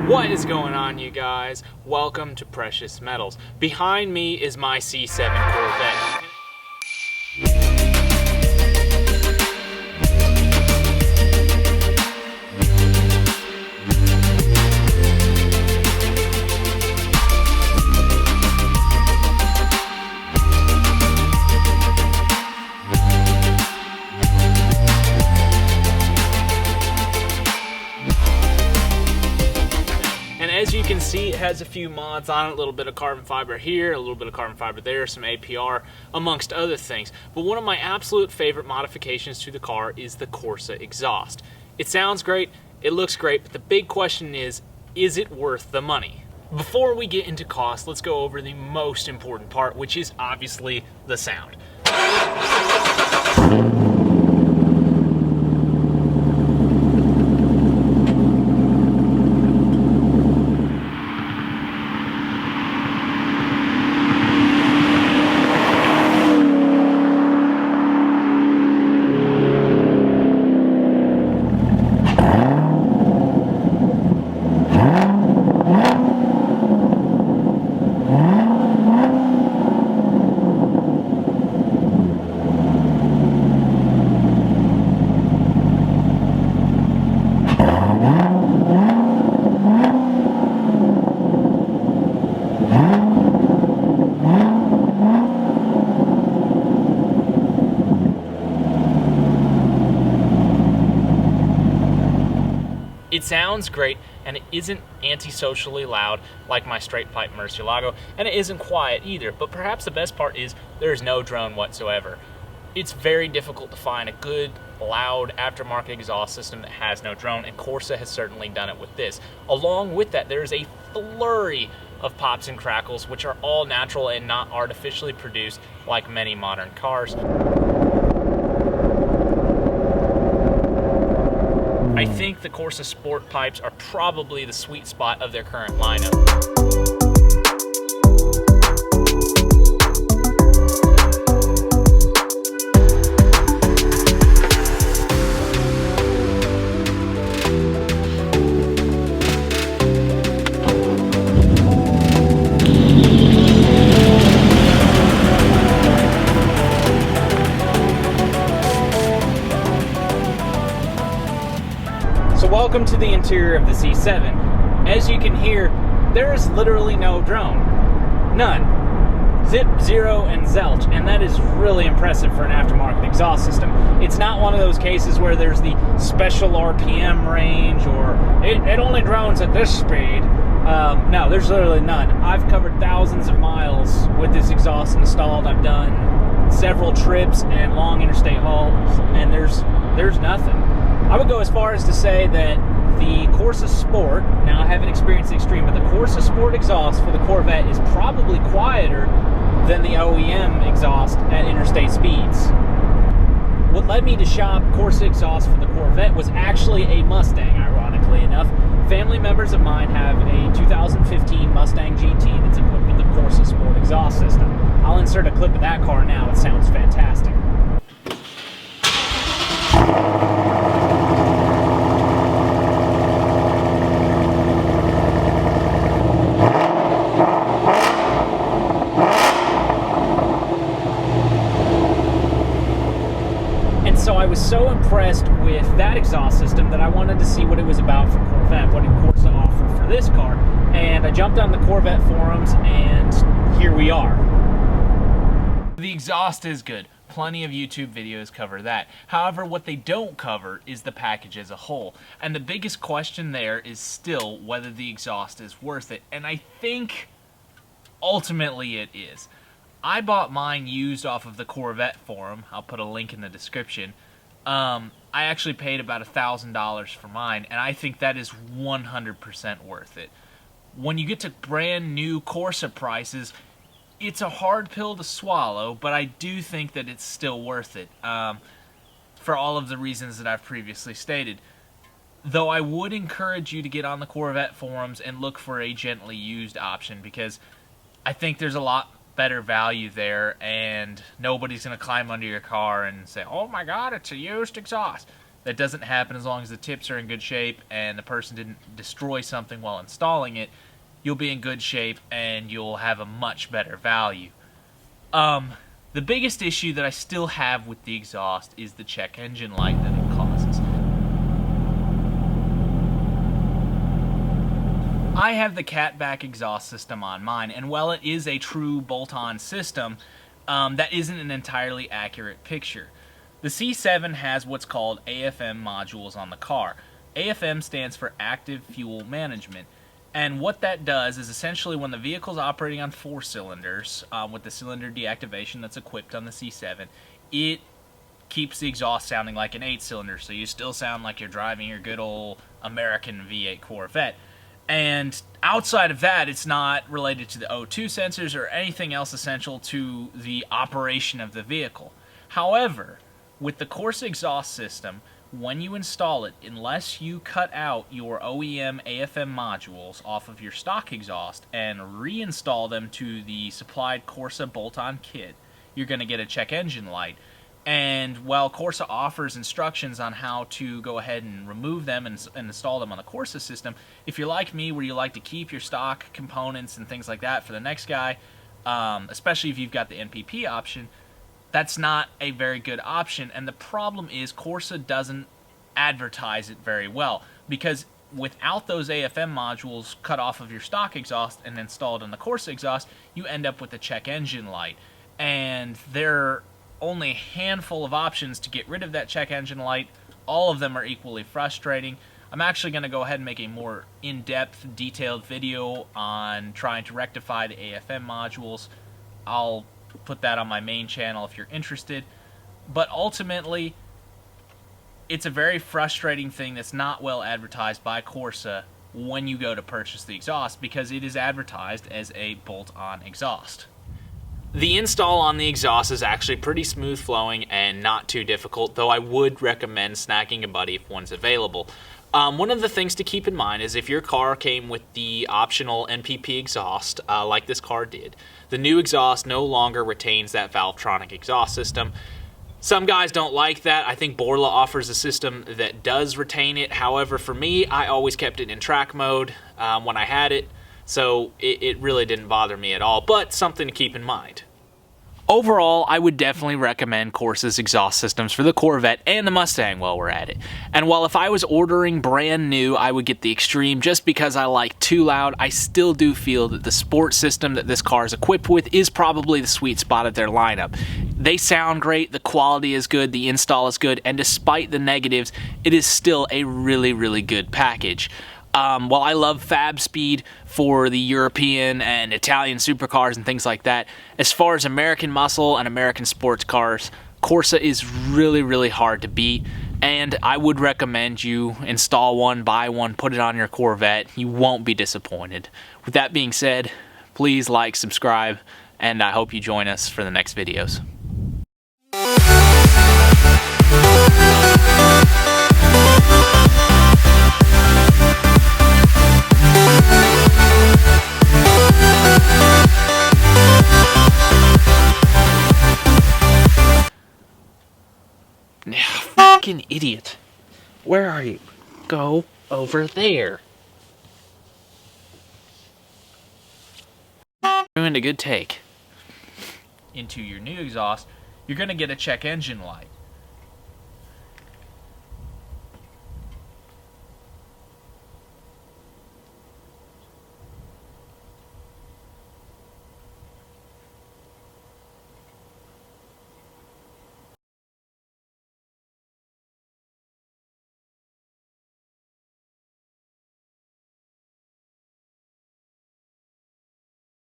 What is going on, you guys? Welcome to Precious Metals. Behind me is my C7 Corvette. As you can see, it has a few mods on it, a little bit of carbon fiber here, a little bit of carbon fiber there, some APR, amongst other things. But one of my absolute favorite modifications to the car is the Corsa exhaust. It sounds great, it looks great, but the big question is it worth the money? Before we get into cost, let's go over the most important part, which is obviously the sound. It sounds great, and it isn't antisocially loud like my straight pipe Murcielago, and it isn't quiet either, but perhaps the best part is there's no drone whatsoever. It's very difficult to find a good, loud aftermarket exhaust system that has no drone, and Corsa has certainly done it with this. Along with that, there's a flurry of pops and crackles, which are all natural and not artificially produced like many modern cars. I think the Corsa Sport pipes are probably the sweet spot of their current lineup. Welcome to the interior of the C7. As you can hear, there is literally no drone. None. Zip, zero, and zelch, and that is really impressive for an aftermarket exhaust system. It's not one of those cases where there's the special RPM range or it only drones at this speed. No, there's literally none. I've covered thousands of miles with this exhaust installed. I've done several trips and long interstate hauls, and there's nothing. I would go as far as to say that the Corsa Sport, now I haven't experienced the Extreme, but the Corsa Sport exhaust for the Corvette is probably quieter than the OEM exhaust at interstate speeds. What led me to shop Corsa exhaust for the Corvette was actually a Mustang, ironically enough. Family members of mine have a 2015 Mustang GT that's equipped with the Corsa Sport exhaust system. I'll insert a clip of that car now. It sounds fantastic. So I was so impressed with that exhaust system that I wanted to see what it was about for Corvette, what did Corsa offer for this car, and I jumped on the Corvette forums, and here we are. The exhaust is good. Plenty of YouTube videos cover that. However, what they don't cover is the package as a whole, and the biggest question there is still whether the exhaust is worth it, and I think ultimately it is. I bought mine used off of the Corvette forum. I'll put a link in the description. I actually paid about $1,000 for mine, and I think that is 100% worth it. When you get to brand new Corsa prices, it's a hard pill to swallow, but I do think that it's still worth it, for all of the reasons that I've previously stated. Though I would encourage you to get on the Corvette forums and look for a gently used option, because I think there's a lot better value there, and nobody's going to climb under your car and say, oh my god, it's a used exhaust. That doesn't happen as long as the tips are in good shape and the person didn't destroy something while installing it. You'll be in good shape and you'll have a much better value. The biggest issue that I still have with the exhaust is the check engine light that it causes. I have the catback exhaust system on mine, and while it is a true bolt-on system, that isn't an entirely accurate picture. The C7 has what's called AFM modules on the car. AFM stands for Active Fuel Management. And what that does is essentially when the vehicle's operating on 4 cylinders, with the cylinder deactivation that's equipped on the C7, it keeps the exhaust sounding like an 8-cylinder, so you still sound like you're driving your good old American V8 Corvette. And outside of that, it's not related to the O2 sensors or anything else essential to the operation of the vehicle. However, with the Corsa exhaust system, when you install it, unless you cut out your OEM AFM modules off of your stock exhaust and reinstall them to the supplied Corsa bolt-on kit, you're going to get a check engine light. And while Corsa offers instructions on how to go ahead and remove them and install them on the Corsa system, if you're like me where you like to keep your stock components and things like that for the next guy, especially if you've got the NPP option, that's not a very good option. And the problem is Corsa doesn't advertise it very well, because without those AFM modules cut off of your stock exhaust and installed on the Corsa exhaust, you end up with a check engine light. And there are only a handful of options to get rid of that check engine light. All of them are equally frustrating. I'm actually going to go ahead and make a more in-depth, detailed video on trying to rectify the AFM modules. I'll put that on my main channel if you're interested. But ultimately, it's a very frustrating thing that's not well advertised by Corsa when you go to purchase the exhaust, because it is advertised as a bolt-on exhaust. The install on the exhaust is actually pretty smooth flowing and not too difficult, though I would recommend snagging a buddy if one's available. One of the things to keep in mind is if your car came with the optional NPP exhaust, like this car did, the new exhaust no longer retains that Valvetronic exhaust system. Some guys don't like that. I think Borla offers a system that does retain it. However, for me, I always kept it in track mode when I had it, so it really didn't bother me at all, but something to keep in mind. Overall, I would definitely recommend Corsa's exhaust systems for the Corvette and the Mustang while we're at it. And while if I was ordering brand new, I would get the Extreme just because I like Too Loud, I still do feel that the Sport system that this car is equipped with is probably the sweet spot of their lineup. They sound great, the quality is good, the install is good, and despite the negatives, it is still a really, really good package. While I love Fab Speed for the European and Italian supercars and things like that, as far as American muscle and American sports cars, Corsa is really, really hard to beat, and I would recommend you install one, buy one, put it on your Corvette. You won't be disappointed. With that being said, please like, subscribe, and I hope you join us for the next videos. Fucking idiot. Where are you? Go over there. Ruined a good take. Into your new exhaust, you're going to get a check engine light.